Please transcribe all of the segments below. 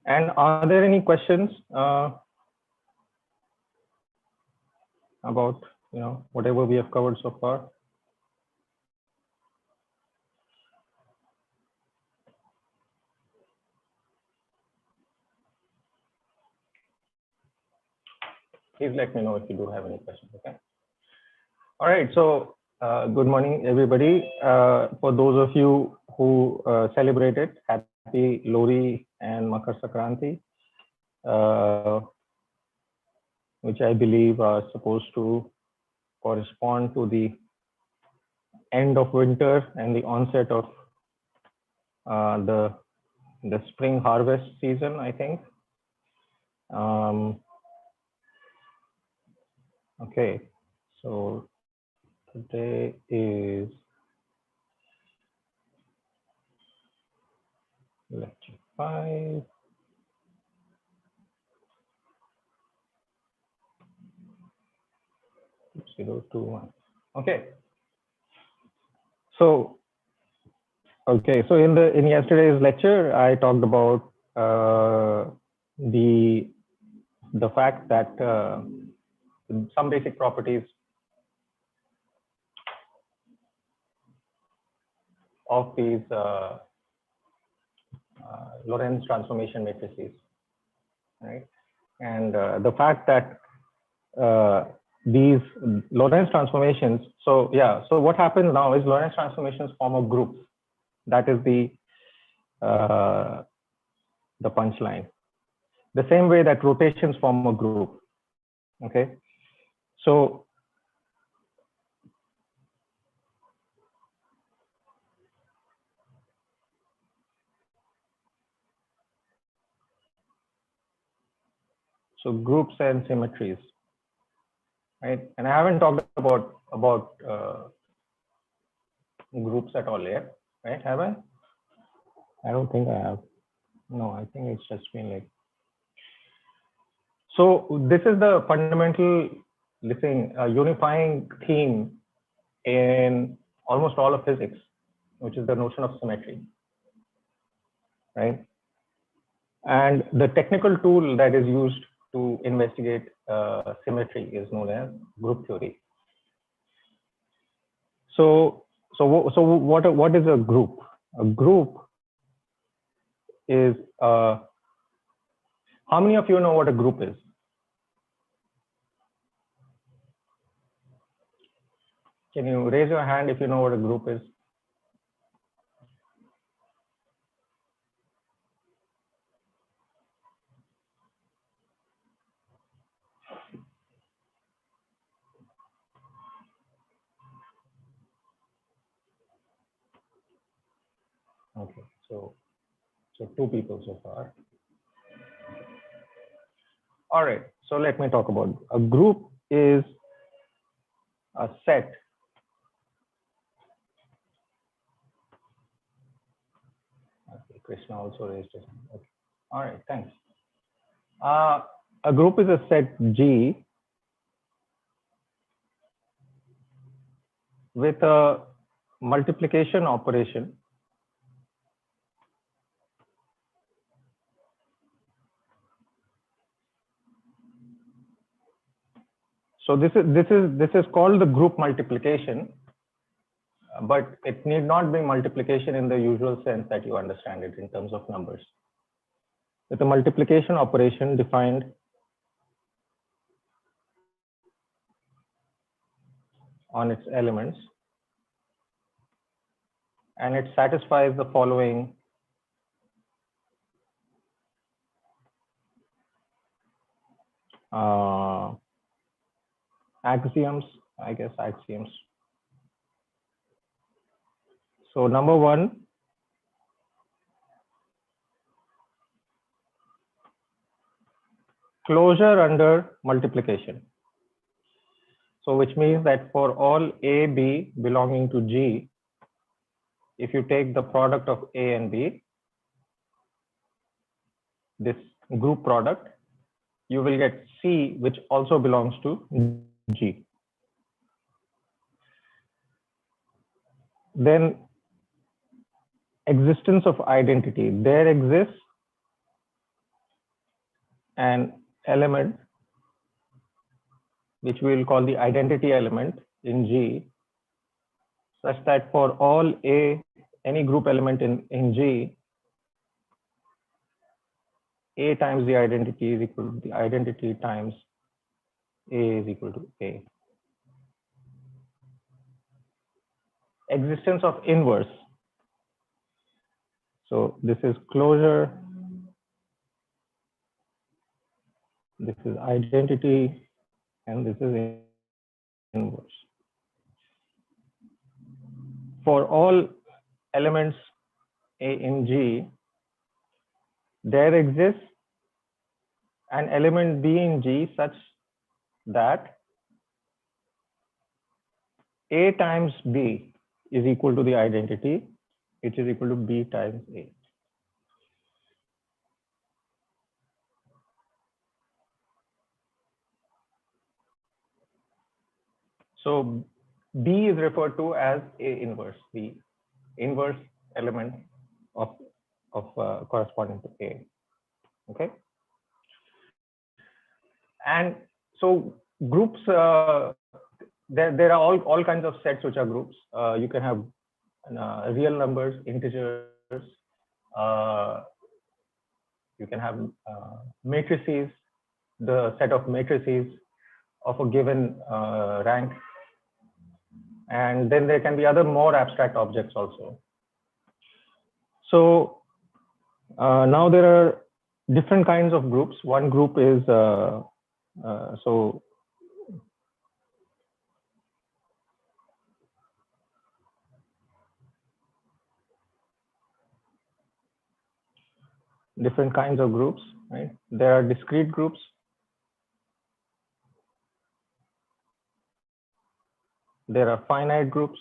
And are there any questions about whatever we have covered so far? Please let me know if you do have any questions. Okay. All right. So good morning, everybody. For those of you who celebrated, happy Lori and Makar Sankranti, which I believe are supposed to correspond to the end of winter and the onset of the spring harvest season, I think. Okay, so today is lecture 5. Okay. So in yesterday's lecture, I talked about the fact that some basic properties of these Lorentz transformation matrices, right? And the fact that these Lorentz transformations, so what happens now is Lorentz transformations form a group. That is the punchline. The same way that rotations form a group. Okay, so groups and symmetries, right? And I haven't talked about groups at all yet, right? Have I? I don't think I have. No, I think it's just been like. So this is the fundamental, unifying theme in almost all of physics, which is the notion of symmetry, right? And the technical tool that is used to investigate symmetry is known as group theory. So what is a group? A group is how many of you know what a group is? Can you raise your hand if you know what a group is? Okay, so 2 people so far. All right, so let me talk about a group is a set Krishna also raised his hand. Okay. All right, thanks. A group is a set G with a multiplication operation So this is called the group multiplication, but it need not be multiplication in the usual sense that you understand it in terms of numbers. With a multiplication operation defined on its elements, and it satisfies the following axioms, I guess axioms. So number 1, closure under multiplication. So which means that for all A, B belonging to G, if you take the product of A and B, this group product, you will get C, which also belongs to G. Then existence of identity. There exists an element which we will call the identity element in G, such that for all A, any group element in G, A times the identity is equal to the identity times A is equal to A. Existence of inverse. So this is closure, this is identity, and this is inverse. For all elements A in G, there exists an element B in G such that A times B is equal to the identity, which is equal to B times A. So B is referred to as A inverse, the inverse element of corresponding to A. Okay. And so groups, there are all kinds of sets which are groups. You can have real numbers, integers. You can have matrices, the set of matrices of a given rank. And then there can be other more abstract objects also. So now there are different kinds of groups. One group is different kinds of groups, right? There are discrete groups. There are finite groups.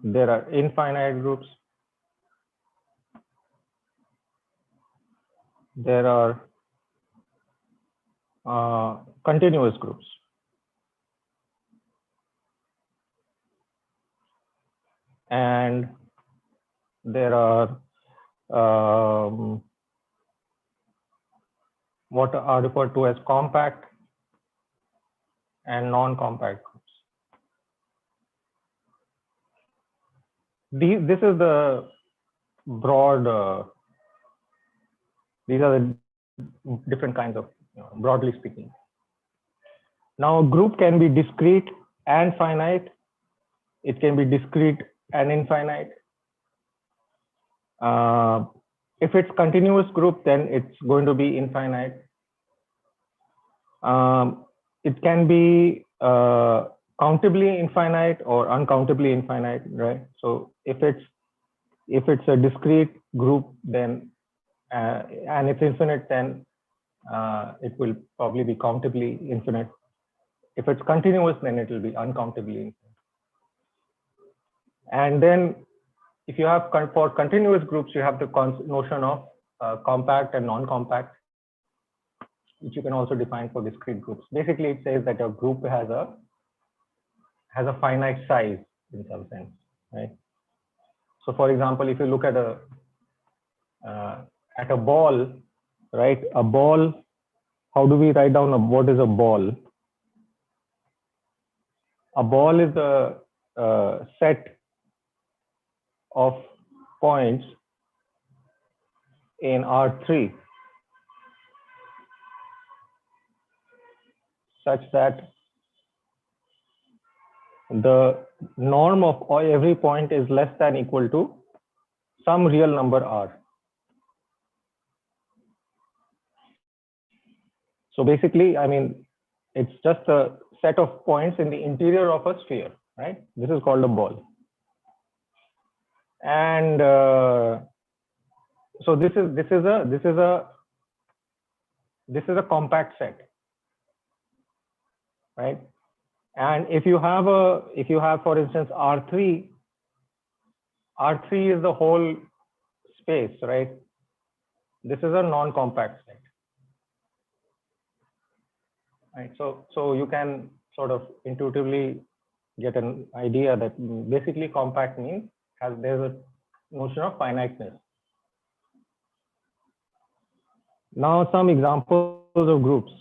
There are infinite groups. There are continuous groups. And there are what are referred to as compact and non-compact groups. This is the broad, these are the different kinds of, broadly speaking. Now, a group can be discrete and finite. It can be discrete and infinite. If it's continuous group, then it's going to be infinite. It can be countably infinite or uncountably infinite, right? So if it's a discrete group, then and it's infinite, then it will probably be countably infinite. If it's continuous, then it will be uncountably infinite. And then if you have for continuous groups, you have the notion of compact and non-compact, which you can also define for discrete groups. Basically, it says that a group has a finite size in some sense, right? So, for example, if you look at a ball, right? A ball. How do we write down what is a ball? A ball is a set of points in R3 such that the norm of every point is less than equal to some real number R. So basically, I mean, it's just a set of points in the interior of a sphere, right? This is called a ball. And so this is a compact set, right? And if you have for instance R3 is the whole space, right? This is a non-compact set, right? So you can sort of intuitively get an idea that basically compact means there's a notion of finiteness. Now some examples of groups.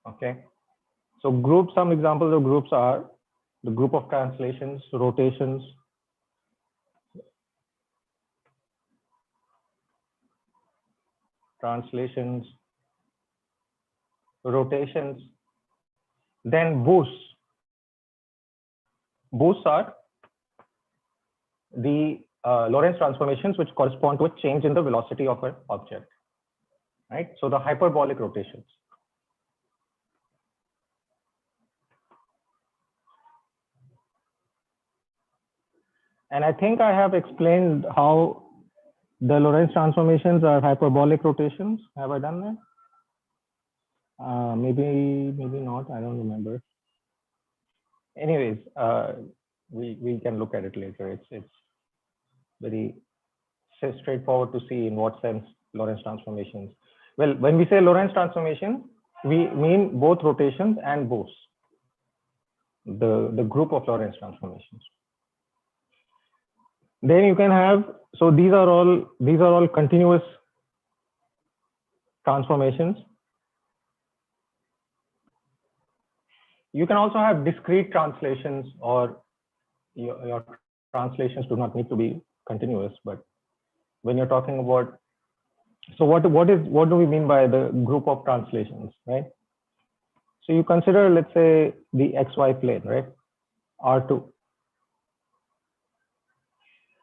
Okay, so some examples of groups are the group of translations, rotations, then boosts. Boosts are the Lorentz transformations which correspond to a change in the velocity of an object, right? So the hyperbolic rotations. And I think I have explained how the Lorentz transformations are hyperbolic rotations. Have I done that? Maybe not. I don't remember. Anyways, we can look at it later. It's very straightforward to see in what sense Lorentz transformations. Well, when we say Lorentz transformation, we mean both rotations and boosts. The group of Lorentz transformations. Then you can have, so these are all continuous transformations. You can also have discrete translations, or your translations do not need to be continuous, but when you're talking about, so what do we mean by the group of translations, right? So you consider, let's say, the XY plane, right? R2.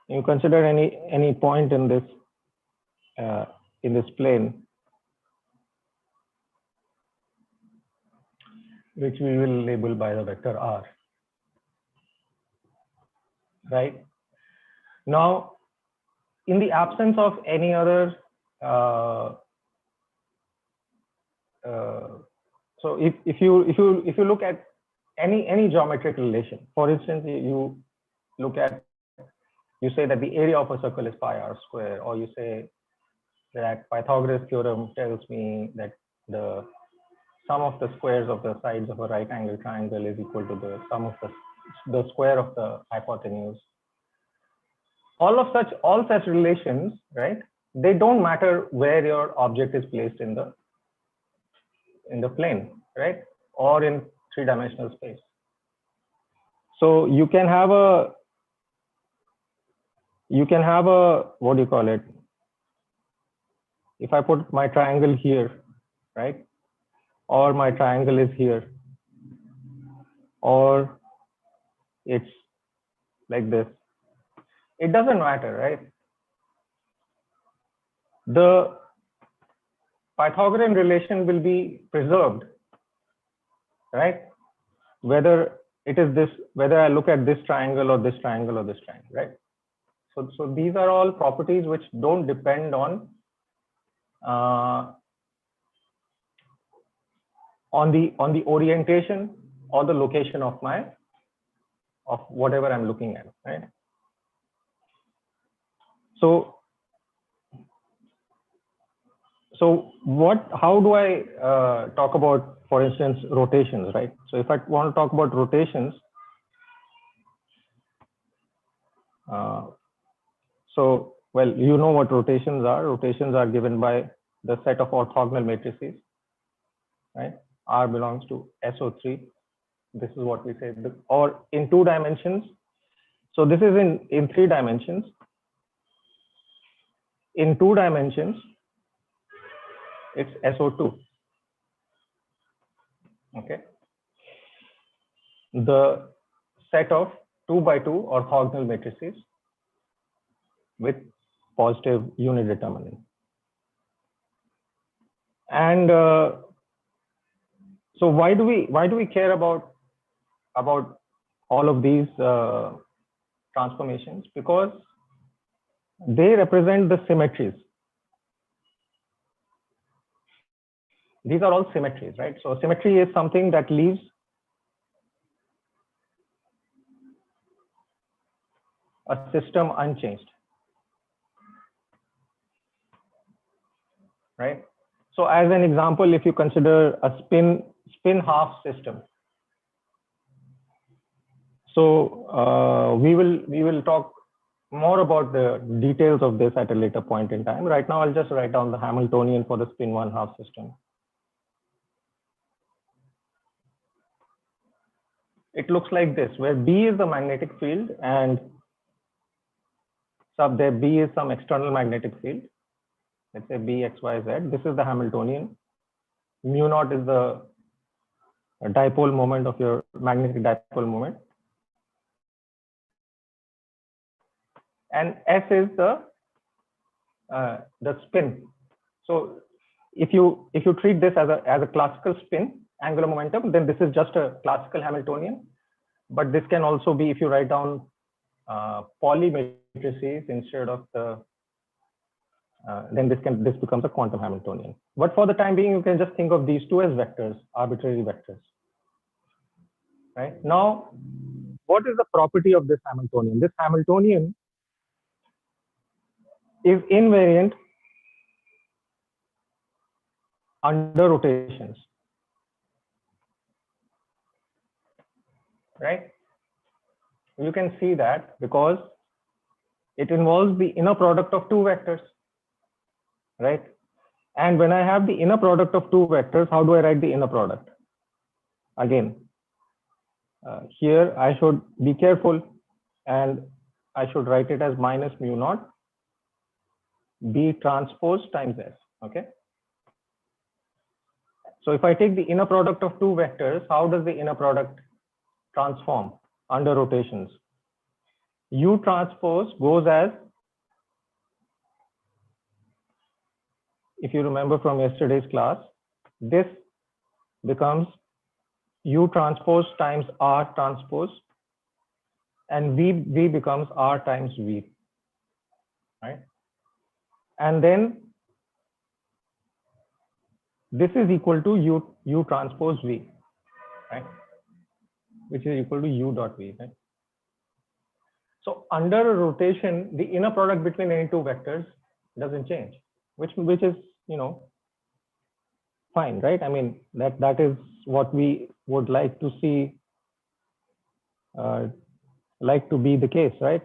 You consider any point in this plane, which we will label by the vector R, right? Now, in the absence of any other, so if you look at any geometric relation, for instance, you say that the area of a circle is pi r square, or you say that Pythagoras theorem tells me that the sum of the squares of the sides of a right angle triangle is equal to the sum of the square of the hypotenuse. All such relations, right? They don't matter where your object is placed in the plane, right? Or in three-dimensional space. So you can have a what do you call it? If I put my triangle here, right? Or my triangle is here, or it's like this. It doesn't matter, right? The Pythagorean relation will be preserved, right? Whether it is this, whether I look at this triangle or this triangle or this triangle, right? So these are all properties which don't depend on the orientation or the location of whatever I'm looking at, right? So how do I talk about, for instance, rotations, right? So if I want to talk about rotations, so, well, you know what rotations are. Rotations are given by the set of orthogonal matrices, right? R belongs to SO3. This is what we say, or in 2 dimensions. So this is in 3 dimensions. In 2 dimensions, it's SO2. Okay. The set of 2 by 2 orthogonal matrices with positive unit determinant. And so why do we care about all of these transformations? Because they represent the symmetries. These are all symmetries, right? So symmetry is something that leaves a system unchanged, right? So as an example, if you consider a spin half system, so we will talk more about the details of this at a later point in time. Right now, I'll just write down the Hamiltonian for the spin one half system. It looks like this, where B is the magnetic field and sub there B is some external magnetic field. Let's say B, X, Y, Z. This is the Hamiltonian. Mu naught is the dipole moment of your magnetic dipole moment. And S is the spin. So if you treat this as a classical spin angular momentum, then this is just a classical Hamiltonian. But this can also be, if you write down Pauli matrices instead of the, then this becomes a quantum Hamiltonian. But for the time being, you can just think of these two as vectors, arbitrary vectors. Right now, what is the property of this Hamiltonian? This Hamiltonian is invariant under rotations, right? You can see that because it involves the inner product of two vectors, right? And when I have the inner product of two vectors, how do I write the inner product? Again, here I should be careful and I should write it as minus mu naught B transpose times S, okay? So if I take the inner product of two vectors, how does the inner product transform under rotations? U transpose goes as, if you remember from yesterday's class, this becomes U transpose times R transpose, and V becomes R times V, right? And then this is equal to U transpose V, right? Which is equal to U dot V, right? So under a rotation, the inner product between any two vectors doesn't change, which is, you know, fine, right? I mean, that is what we would like to see, like to be the case, right?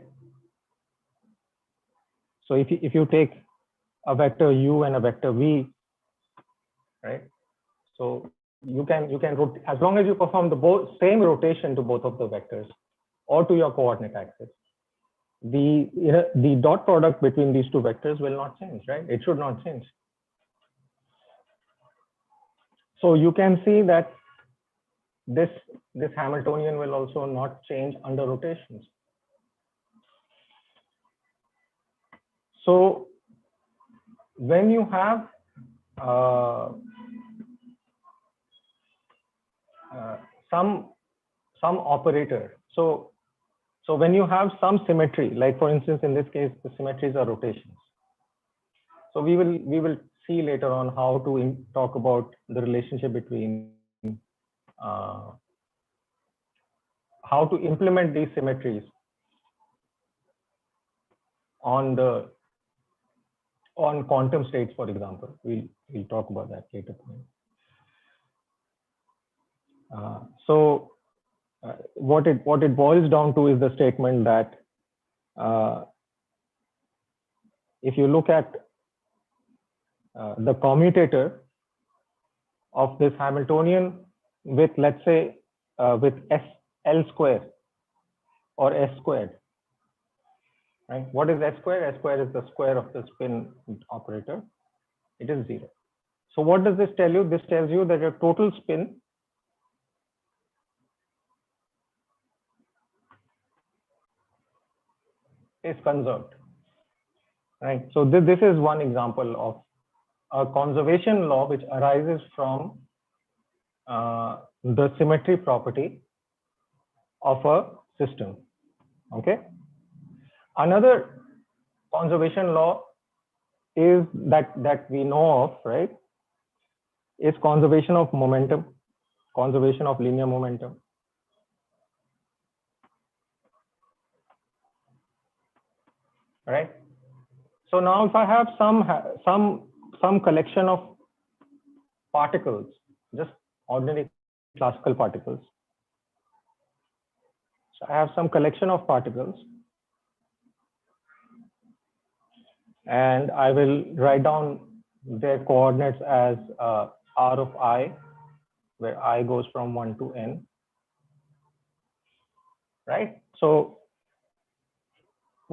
So if you take a vector U and a vector V, right? So you can as long as you perform the same rotation to both of the vectors or to your coordinate axis, the dot product between these two vectors will not change, right? It should not change. So you can see that this Hamiltonian will also not change under rotations. So when you have some operator, so when you have some symmetry, like for instance in this case the symmetries are rotations. So we will see later on how to talk about the relationship between how to implement these symmetries on quantum states, for example. We'll talk about that later. What it boils down to is the statement that if you look at the commutator of this Hamiltonian with, let's say, with L square or S squared, right? What is S square? S square is the square of the spin operator. It is 0. So what does this tell you? This tells you that your total spin is conserved, right? So this is one example of a conservation law which arises from the symmetry property of a system, okay? Another conservation law is that we know of, right, is conservation of momentum, conservation of linear momentum. Right. So now if I have some collection of particles, just ordinary classical particles. So I have some collection of particles, and I will write down their coordinates as r of I, where I goes from 1 to n, right? So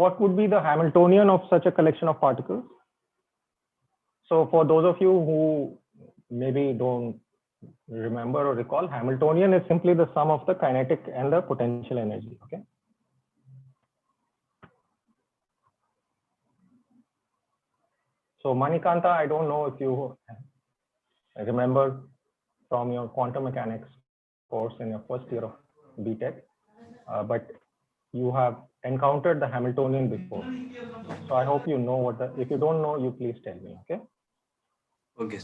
what would be the Hamiltonian of such a collection of particles? So for those of you who maybe don't remember or recall, Hamiltonian is simply the sum of the kinetic and the potential energy, okay? So Manikanta, I don't know if you remember from your quantum mechanics course in your first year of BTech, but you have encountered the Hamiltonian before. So I hope you know what if you don't know, you please tell me, okay? Okay.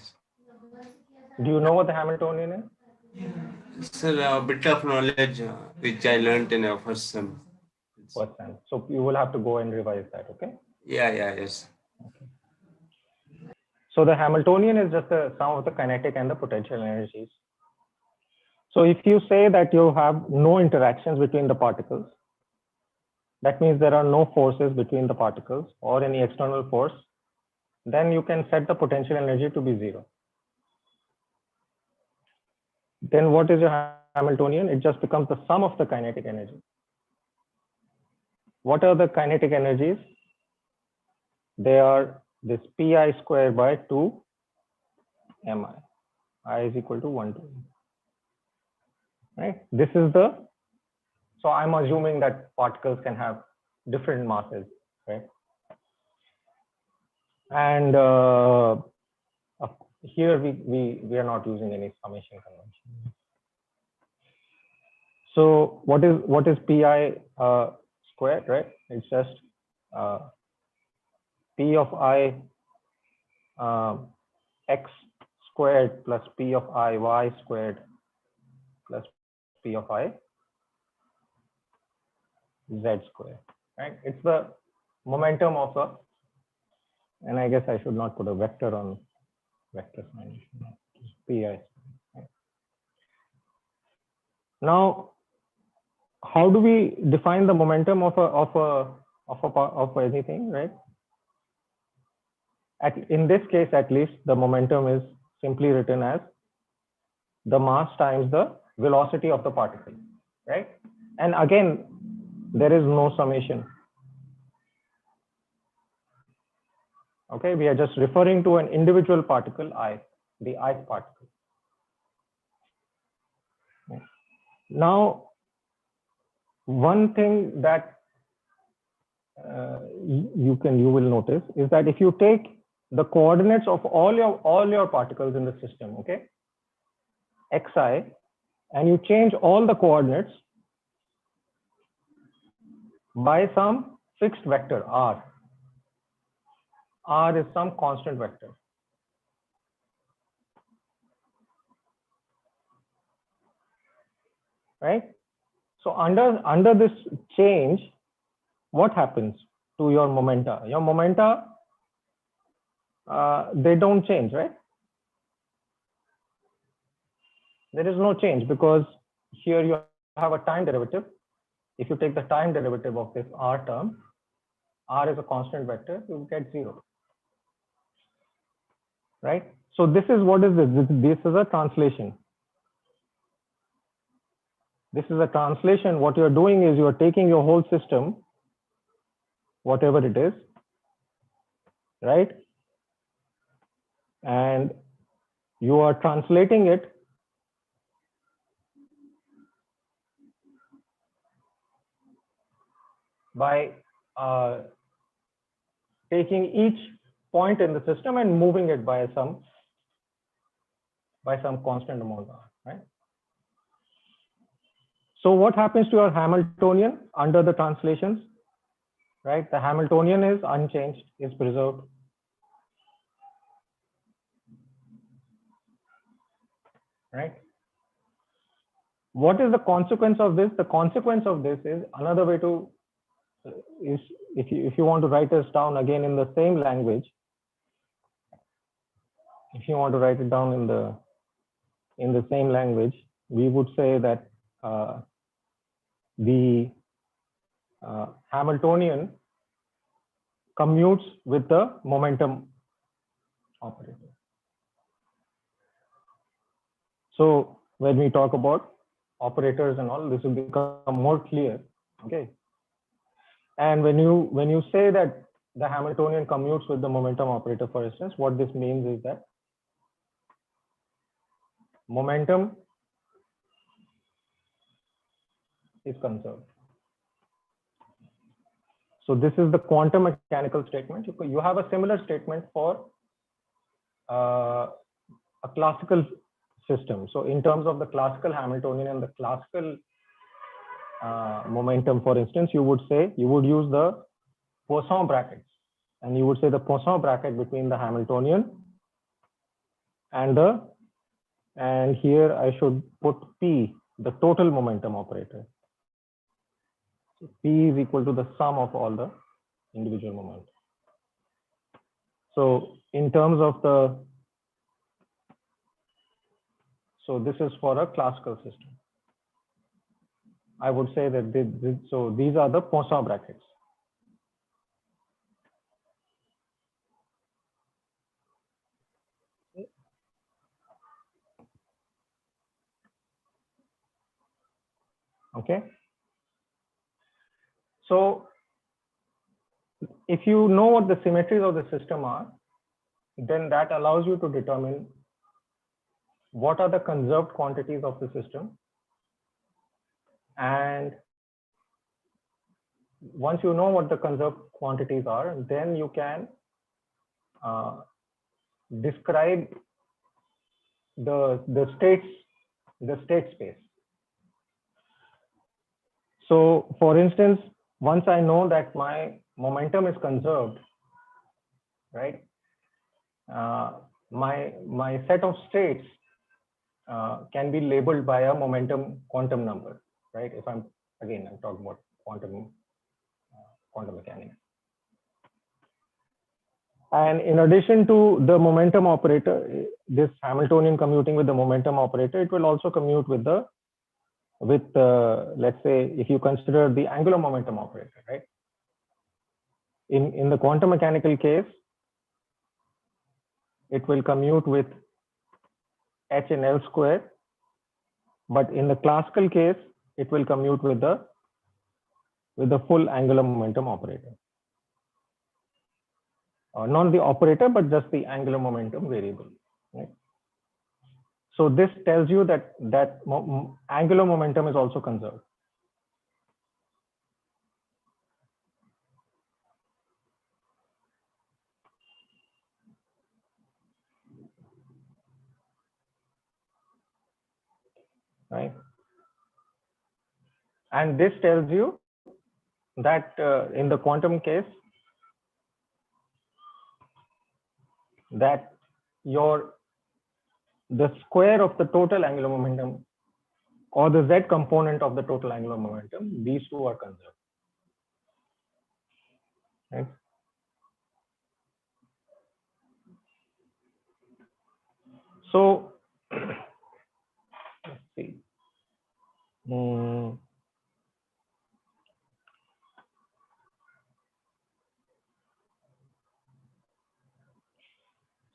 Do you know what the Hamiltonian is? Sir, a bit of knowledge which I learned in our first sem. First time. So you will have to go and revise that, okay? Yeah, yes. Okay. So the Hamiltonian is just the sum of the kinetic and the potential energies. So if you say that you have no interactions between the particles, that means there are no forces between the particles or any external force, then you can set the potential energy to be 0. Then what is your Hamiltonian? It just becomes the sum of the kinetic energy. What are the kinetic energies? They are this pi squared by 2 mi. I is equal to 1 to m. Right? This is so I'm assuming that particles can have different masses, right? And here we are not using any summation convention. So what is pi squared, right? It's just p of I x squared plus p of I y squared plus p of I z squared, right? It's the momentum of and I guess I should not put a vector on vector sign, pi. Right? Now, how do we define the momentum of anything, right? In this case, at least, the momentum is simply written as the mass times the velocity of the particle, right? And again, there is no summation. Okay, we are just referring to an individual particle, I, the ith particle. Now, one thing that you will notice is that if you take the coordinates of all your particles in the system, okay, xi, and you change all the coordinates by some fixed vector r. R is some constant vector. Right? So under this change, what happens to your momenta? Your momenta, they don't change, right? There is no change because here you have a time derivative. If you take the time derivative of this r term, r is a constant vector, you get 0. Right? So this is what is this? This is a translation. This is a translation. What you're doing is you're taking your whole system, whatever it is, right? And you are translating it by taking each point in the system and moving it by some constant amount, right? So what happens to your Hamiltonian under the translations, right? The Hamiltonian is unchanged, is preserved. Right? What is the consequence of this? The consequence of this is another way to is if you want to write this down again in the same language, if you want to write it down in the in the same language, we would say that the Hamiltonian commutes with the momentum operator. So when we talk about operators and all, this will become more clear. Okay. And when you say that the Hamiltonian commutes with the momentum operator, for instance, what this means is that momentum is conserved. So this is the quantum mechanical statement. You have a similar statement for a classical system. So in terms of the classical Hamiltonian and the classical momentum, for instance, you would use the Poisson brackets, and you would say the Poisson bracket between the Hamiltonian and here I should put P, the total momentum operator. So P is equal to the sum of all the individual moments. So in terms of so this is for a classical system. I would say that so these are the Poisson brackets. Okay. So if you know what the symmetries of the system are, then that allows you to determine what are the conserved quantities of the system. And once you know what the conserved quantities are, then you can describe the state space. So for instance, once I know that my momentum is conserved, right? My set of states can be labeled by a momentum quantum number, right? If I'm talking about quantum mechanics. And in addition to the momentum operator, this Hamiltonian commuting with the momentum operator, it will also commute with let's say, if you consider the angular momentum operator, right? In the quantum mechanical case, it will commute with H and L square, but in the classical case, it will commute with the full angular momentum operator. Not the operator, but just the angular momentum variable. Right? So this tells you that angular momentum is also conserved. Right? And this tells you that in the quantum case, that the square of the total angular momentum or the z component of the total angular momentum, these two are conserved. Right? So let's see.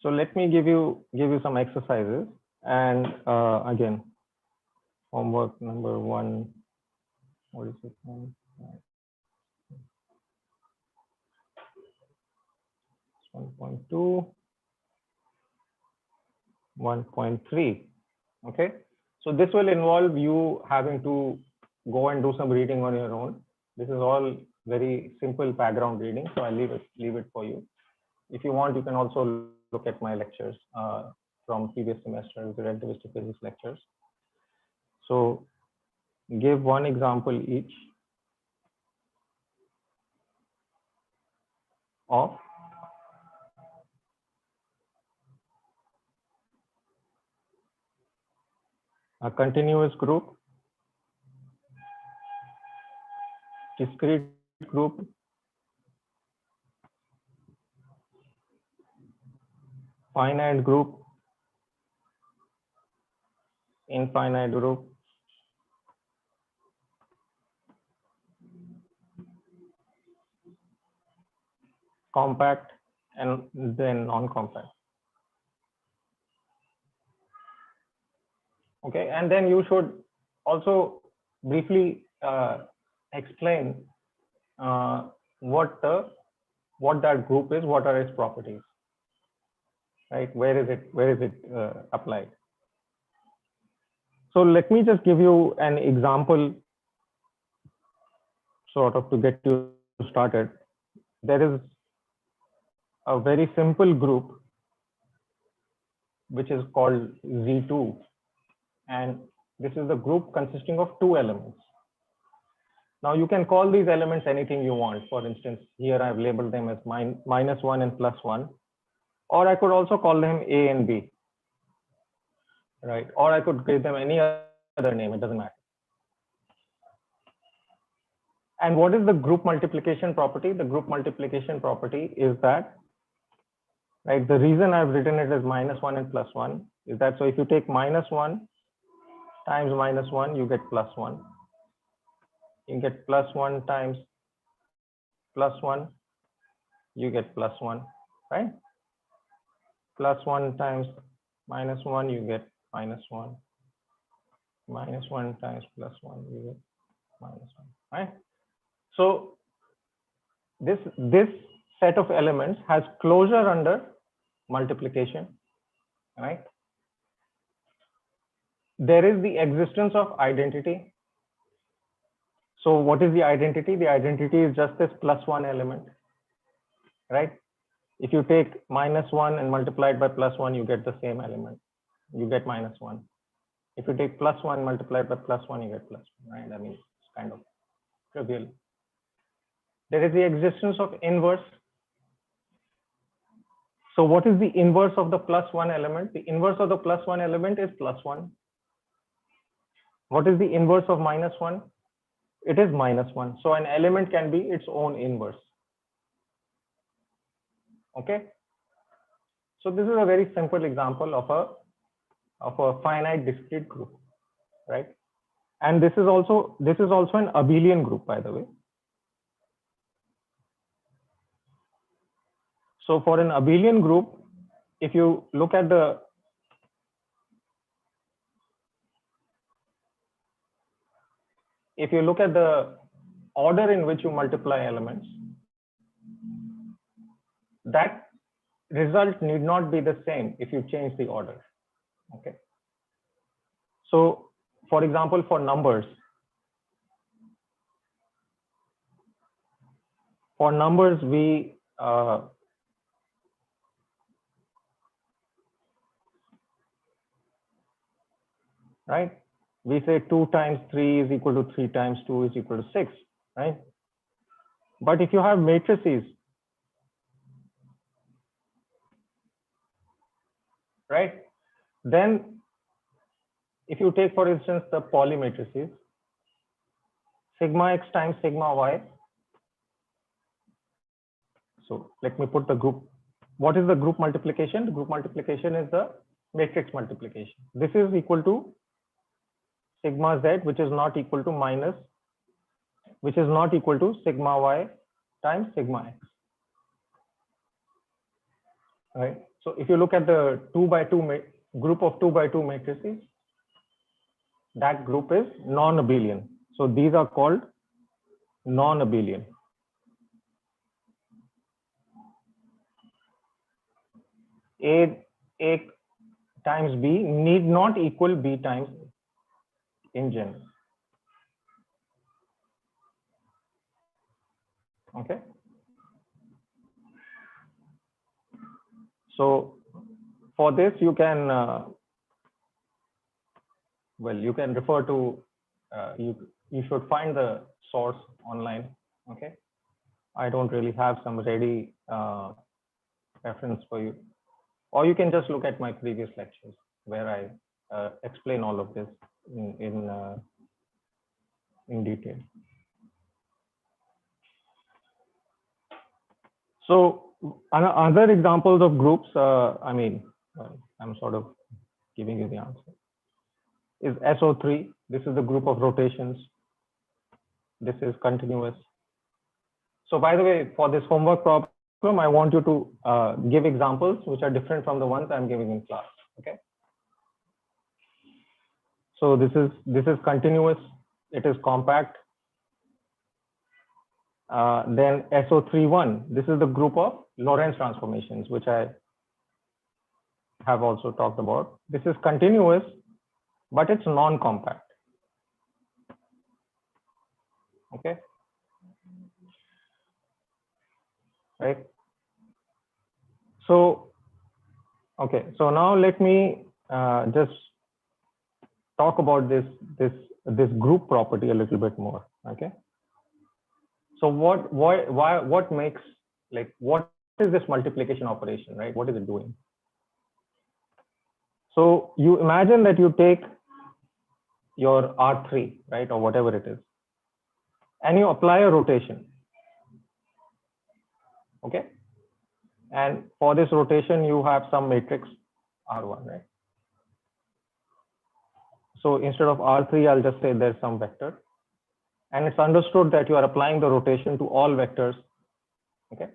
So let me give you some exercises, and again, homework number 1. What is it? 1.2, 1.3. Okay. So this will involve you having to go and do some reading on your own. This is all very simple background reading, so I'll leave it for you. If you want, you can also look at my lectures from previous semester, the relativistic physics lectures. So give one example each of a continuous group, discrete group, finite group, infinite group, compact, and then non-compact. Okay, and then you should also briefly explain what that group is, what are its properties, right? Where is it applied? So let me just give you an example, sort of, to get you started. There is a very simple group which is called Z2, and this is the group consisting of two elements. Now you can call these elements anything you want. For instance, here I've labeled them as -1 and +1, or I could also call them A and B, right? Or I could give them any other name, it doesn't matter. And what is the group multiplication property? The group multiplication property is that, right, the reason I've written it as -1 and +1 is that, so if you take -1 times -1, you get +1. You get +1 times +1, you get +1, right? +1 times -1, you get -1. -1 times +1, you get -1, right? So this set of elements has closure under multiplication, right? There is the existence of identity. So what is the identity? The identity is just this +1 element, right? If you take -1 and multiply it by +1, you get the same element. You get -1. If you take +1 multiplied by +1, you get +1, right? I mean, it's kind of trivial. There is the existence of inverse. So what is the inverse of the +1 element? The inverse of the +1 element is +1. What is the inverse of -1? It is -1. So an element can be its own inverse. Okay. So this is a very simple example of a finite discrete group, right? And this is also an abelian group, by the way. So for an abelian group, if you look at the order in which you multiply elements, that result need not be the same if you change the order. Okay. So for example, for numbers, we right, we say 2 times 3 is equal to 3 times 2 is equal to 6, right? But if you have matrices, right, then if you take, for instance, the polymatrices, sigma x times sigma y. So let me put the group. What is the group multiplication? The group multiplication is the matrix multiplication. This is equal to sigma z, which is not equal to sigma y times sigma x. Right. So if you look at the 2 by 2 group of 2 by 2 matrices, that group is non-abelian. So these are called non-abelian. A times B need not equal B times A in general. Okay. So for this, you can you can refer to you should find the source online. Okay. I don't really have some ready reference for you, or you can just look at my previous lectures where I explain all of this in detail. So other examples of groups, I mean, I'm sort of giving you the answer. is SO3. This is the group of rotations. This is continuous. So by the way, for this homework problem, I want you to give examples which are different from the ones I'm giving in class. Okay. So this is continuous. It is compact. Then SO31. This is the group of Lorentz transformations, which I have also talked about. This is continuous, but it's non-compact. Okay. Right. So, okay. So now let me just talk about this group property a little bit more. Okay. So what makes, like, what is this multiplication operation, right? What is it doing? So you imagine that you take your R3, right, or whatever it is, and you apply a rotation. Okay. And for this rotation, you have some matrix R1, right? So instead of R3, I'll just say there's some vector. And it's understood that you are applying the rotation to all vectors. Okay.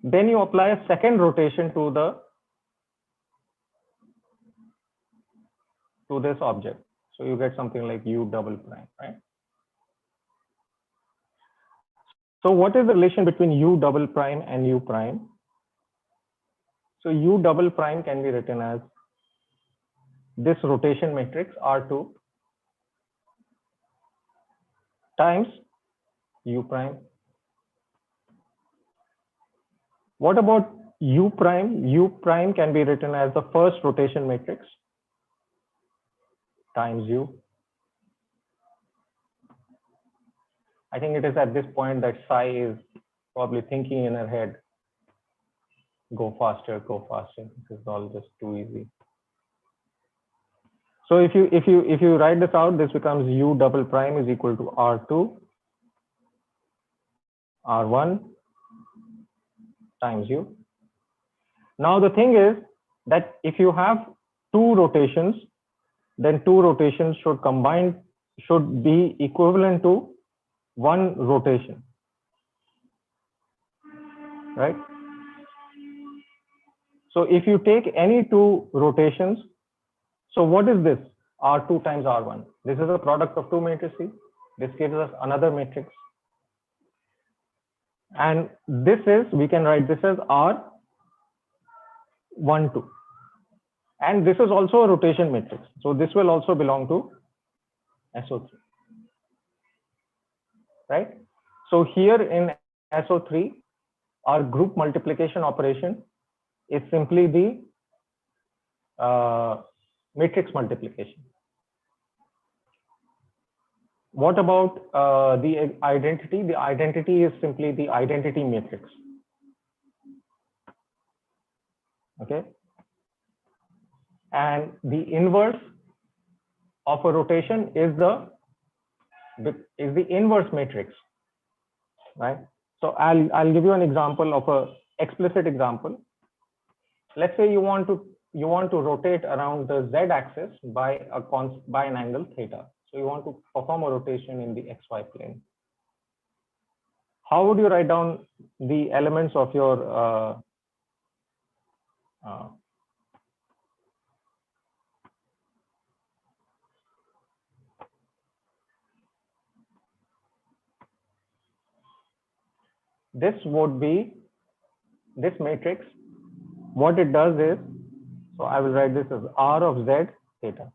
Then you apply a second rotation to this object. So you get something like U double prime, right? So what is the relation between U double prime and U prime? So U double prime can be written as this rotation matrix R2 times U prime. What about U prime? U prime can be written as the first rotation matrix times U. I think it is at this point that Sai is probably thinking in her head, go faster, go faster. This is all just too easy. So if you write this out, this becomes U double prime is equal to R2 R1 times U. Now the thing is that if you have two rotations, then two rotations should be equivalent to one rotation, right? So if you take any two rotations, so what is this? R2 times R1. This is a product of two matrices. This gives us another matrix. And this is, we can write this as R12. And this is also a rotation matrix. So this will also belong to SO3. Right? So here in SO3, our group multiplication operation is simply the matrix multiplication. What about the identity? The identity is simply the identity matrix. Okay. And the inverse of a rotation is the inverse matrix, right? So I'll give you an example of a explicit example. Let's say you want to rotate around the z-axis by an angle theta. So you want to perform a rotation in the xy plane. How would you write down the elements of your this would be this matrix. What it does is, so I will write this as R of z theta,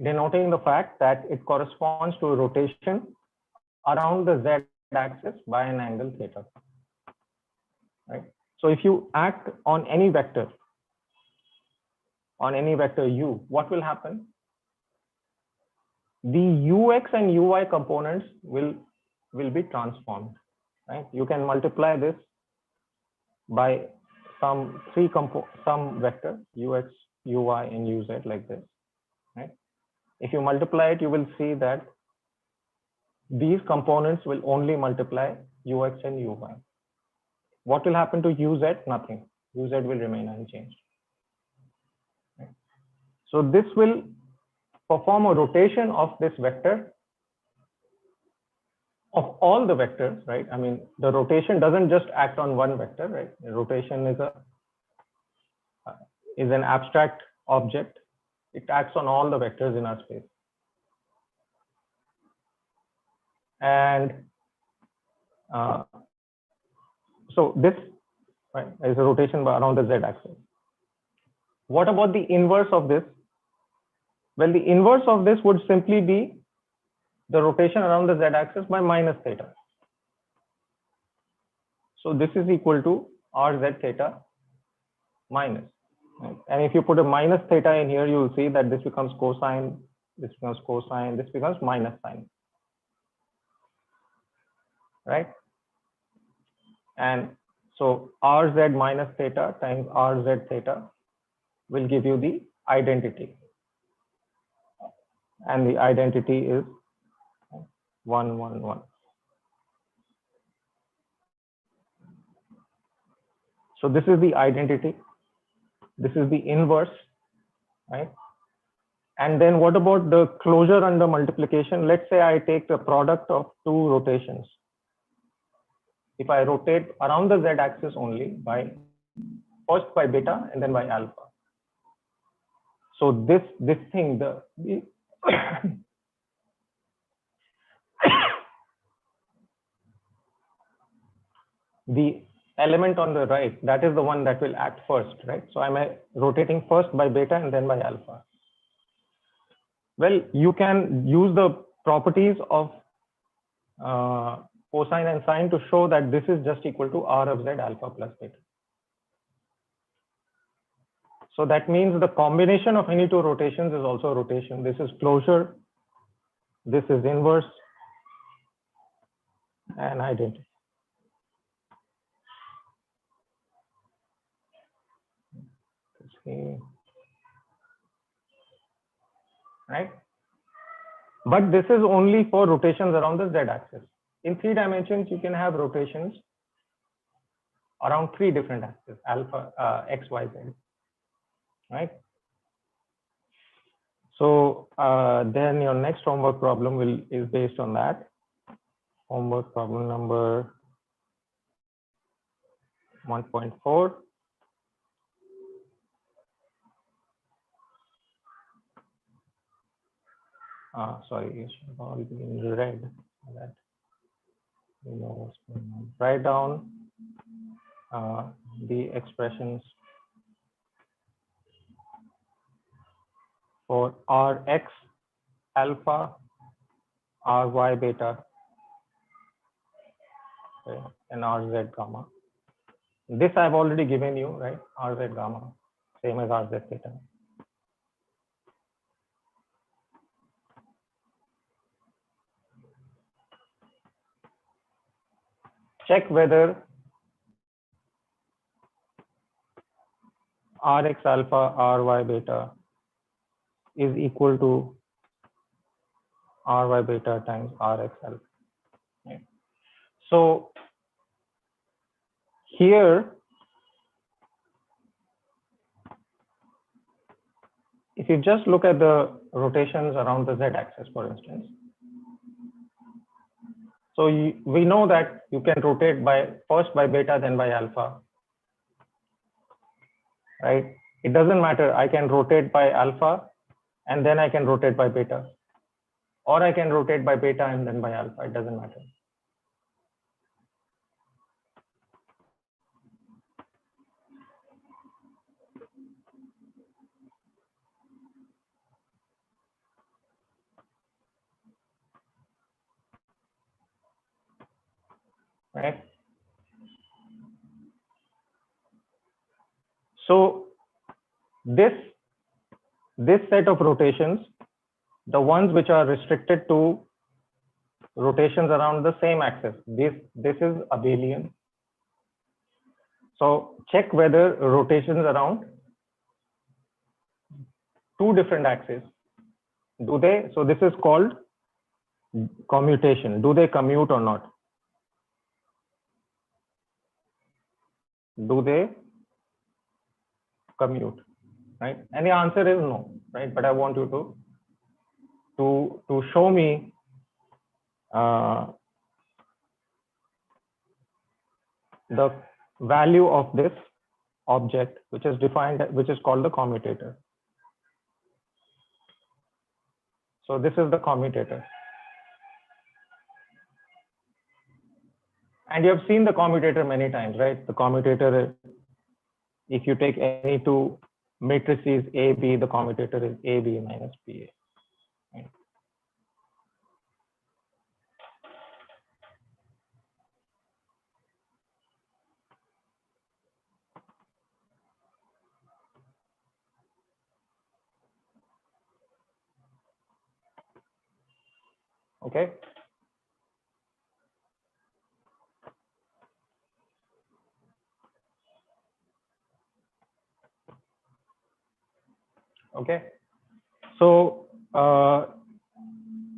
denoting the fact that it corresponds to a rotation around the z-axis by an angle theta. Right? So if you act on any vector u, what will happen? The ux and uy components will be transformed. Right? You can multiply this by some vector ux, uy, and uz like this. Right? If you multiply it, you will see that these components will only multiply ux and uy. What will happen to uz? Nothing. Uz will remain unchanged. So this will perform a rotation of this vector, of all the vectors, right? I mean, the rotation doesn't just act on one vector, right? The rotation is an abstract object. It acts on all the vectors in our space. And so this, right, is a rotation around the z-axis. What about the inverse of this? Well, the inverse of this would simply be the rotation around the z-axis by minus theta. So this is equal to rz theta minus. Right? And if you put a minus theta in here, you will see that this becomes cosine, this becomes cosine, this becomes minus sine. Right? And so rz minus theta times rz theta will give you the identity. And the identity is 1, 1, 1. So this is the identity. This is the inverse, right? And then what about the closure under multiplication? Let's say I take the product of two rotations. If I rotate around the z-axis only by first by beta and then by alpha. So this thing, the the element on the right, that is the one that will act first, right? So I'm rotating first by beta and then by alpha. Well, you can use the properties of cosine and sine to show that this is just equal to r of z alpha plus beta. So that means the combination of any two rotations is also a rotation. This is closure, this is inverse, and identity. Right? But this is only for rotations around the z-axis. In 3 dimensions, you can have rotations around 3 different axes, alpha, x, y, z. Right? So then your next homework problem is based on that. Homework problem number 1.4. Sorry, it should have all be in red. So that you know what's going on. Write down the expressions for Rx alpha, Ry beta, okay, and Rz gamma. This I've already given you, right? Rz gamma, same as Rz theta. Check whether Rx alpha, Ry beta is equal to Ry beta times Rx alpha. Okay. So here, if you just look at the rotations around the z-axis, for instance, so we know that you can rotate first by beta, then by alpha, right? It doesn't matter. I can rotate by alpha, and then I can rotate by beta, or I can rotate by beta and then by alpha. It doesn't matter. Right? So this set of rotations, the ones which are restricted to rotations around the same axis, this is abelian. So check whether rotations around 2 different axes, do they? So this is called commutation. Do they commute or not? Do they commute? Right? And the answer is no. right? But I want you to show me the value of this object, which is defined, which is called the commutator. So this is the commutator. And you have seen the commutator many times, right? The commutator, if you take any two matrices A, B, the commutator is AB minus BA. Right? Okay. Okay. So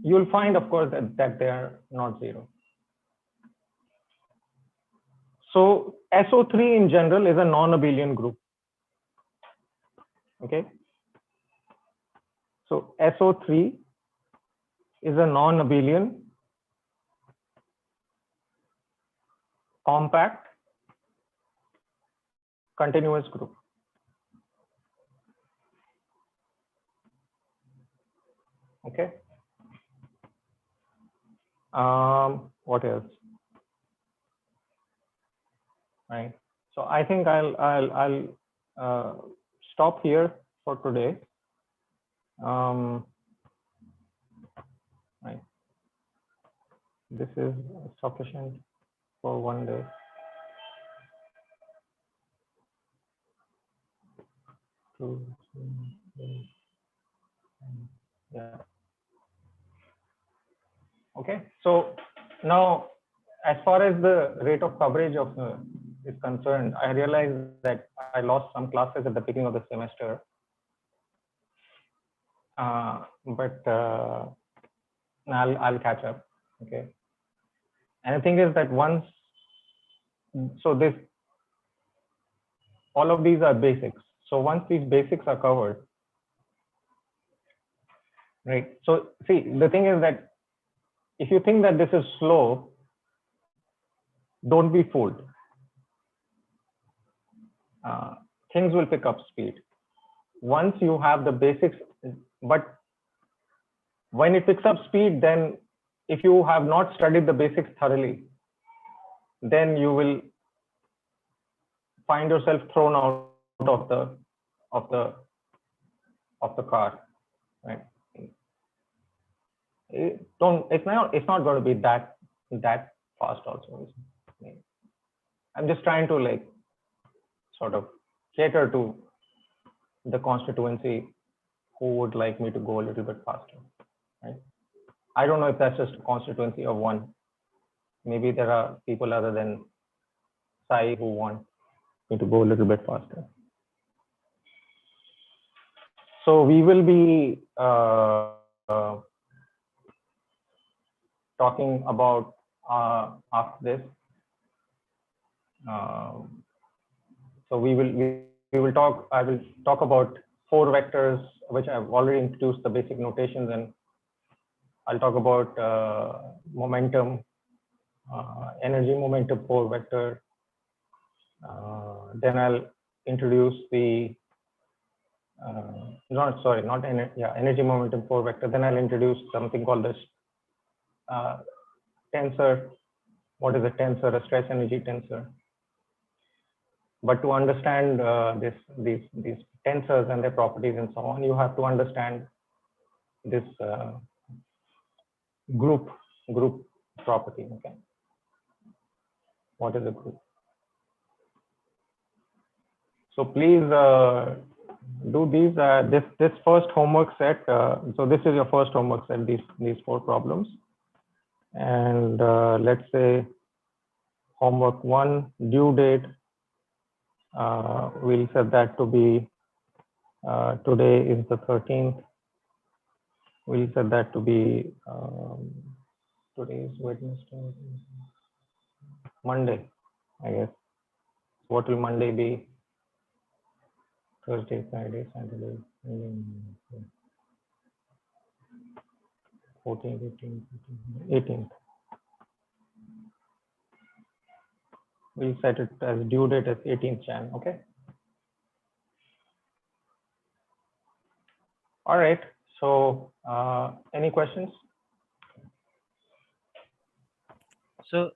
you'll find, of course, that they are not zero. So SO3 in general is a non-abelian group. Okay. So SO3 is a non-abelian compact continuous group. Okay. What else? Right. So I think I'll stop here for today. Right. This is sufficient for one day. Two, three, yeah. Okay. So now, as far as the rate of coverage of is concerned, I realized that I lost some classes at the beginning of the semester. But I'll catch up. Okay. And the thing is that once, so this, all of these are basics. So once these basics are covered, right? So see, the thing is that if you think that this is slow, don't be fooled. Things will pick up speed once you have the basics. But when it picks up speed, then if you have not studied the basics thoroughly, then you will find yourself thrown out of the car, right? It's not going to be that fast also. I'm just trying to like sort of cater to the constituency who would like me to go a little bit faster, right? I don't know if that's just a constituency of one. Maybe there are people other than Sai who want me to go a little bit faster. So we will be talking about after this. So we will talk. I will talk about 4 vectors, which I've already introduced the basic notations, and I'll talk about momentum, energy momentum 4 vector. Then I'll introduce the energy momentum 4 vector. Then I'll introduce something called this tensor. What is a tensor? A stress energy tensor. But to understand these tensors and their properties and so on, you have to understand this group property. Okay. What is a group? So please do these. This first homework set. So this is your first homework set. These 4 problems, and let's say homework 1 due date. We'll set that to be today is the 13th. We'll set that to be today is Wednesday, Monday, I guess. What will Monday be? Thursday, Friday, Saturday, 14th, 15th, 18th. We'll set it as due date as 18th Jan. Okay. All right. So, any questions? So,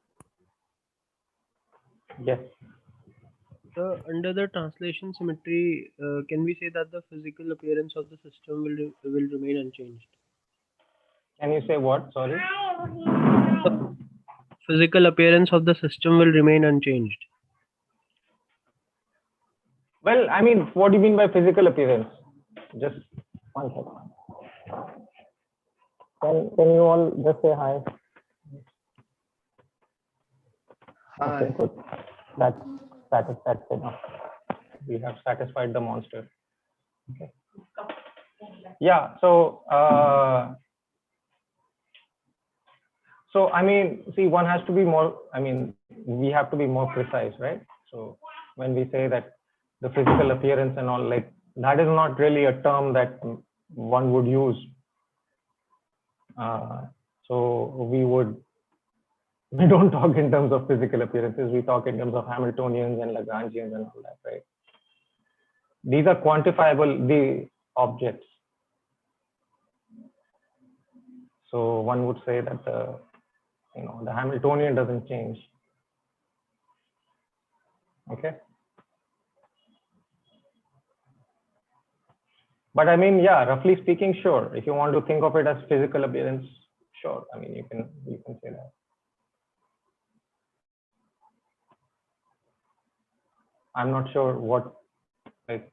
Yes. under the translation symmetry, can we say that the physical appearance of the system will remain unchanged? Can you say what? Sorry. The physical appearance of the system will remain unchanged. Well, I mean, what do you mean by physical appearance? Just one second. Can you all just say hi? Hi. Okay, good. That's enough. We have satisfied the monster. Okay. Yeah. So, so I mean, see, one has to be more. I mean, we have to be more precise, right? So, when we say that the physical appearance and all, like that is not really a term that one would use. So we don't talk in terms of physical appearances. We talk in terms of Hamiltonians and Lagrangians and all that, right? These are quantifiable, the objects. So one would say that the Hamiltonian doesn't change. Okay. But I mean, yeah, roughly speaking, sure. If you want to think of it as physical appearance, sure. I mean, you can say that. I'm not sure what like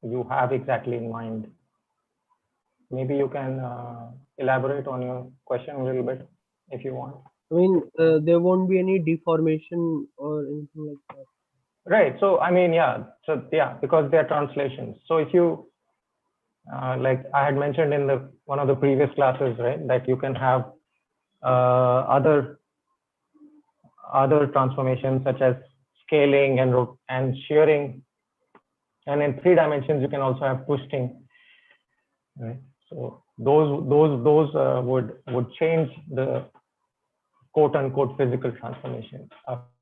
you have exactly in mind. Maybe you can elaborate on your question a little bit if you want. I mean, there won't be any deformation or anything like that. Right. So I mean, yeah. So yeah, because they are translations. So if you like I had mentioned in the one of the previous classes, right, that you can have other transformations such as scaling and shearing, and in 3 dimensions you can also have twisting. Right. So those would change the quote unquote physical transformation,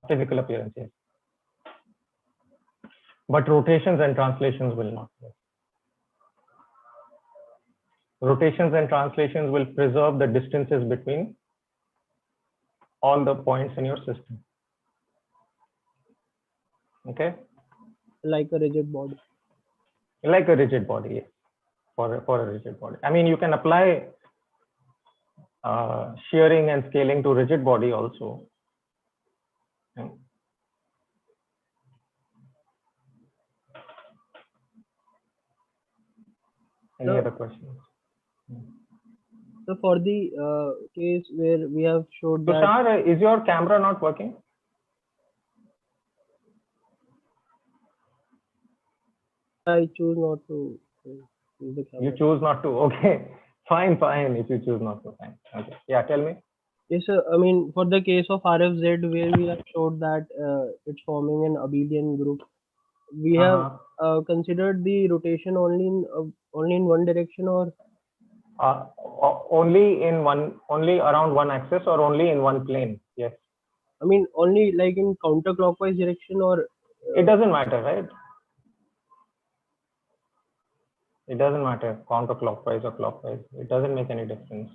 physical appearances. But rotations and translations will not. Rotations and translations will preserve the distances between all the points in your system. Okay. Like a rigid body. Like a rigid body, yes. For a rigid body. I mean, you can apply shearing and scaling to rigid body also. Any other questions? So for the case where we have showed that. Tushar, is your camera not working? I choose not to use the camera. You choose not to. Okay, fine. If you choose not to, fine. Okay. Yeah, tell me. Yes, sir. I mean, for the case of RFZ, where we have showed that it's forming an abelian group, we have considered the rotation only in one direction, or only around one axis, or only in one plane. Yes. I mean, only like in counterclockwise direction, or it doesn't matter, right? It doesn't matter counterclockwise or clockwise. It doesn't make any difference.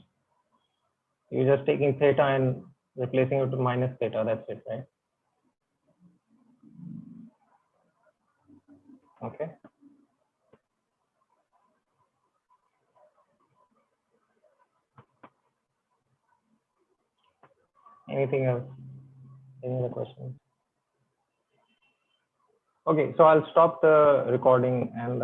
You're just taking theta and replacing it with minus theta. That's it, right? Okay. Anything else? Any other questions? Okay, so I'll stop the recording and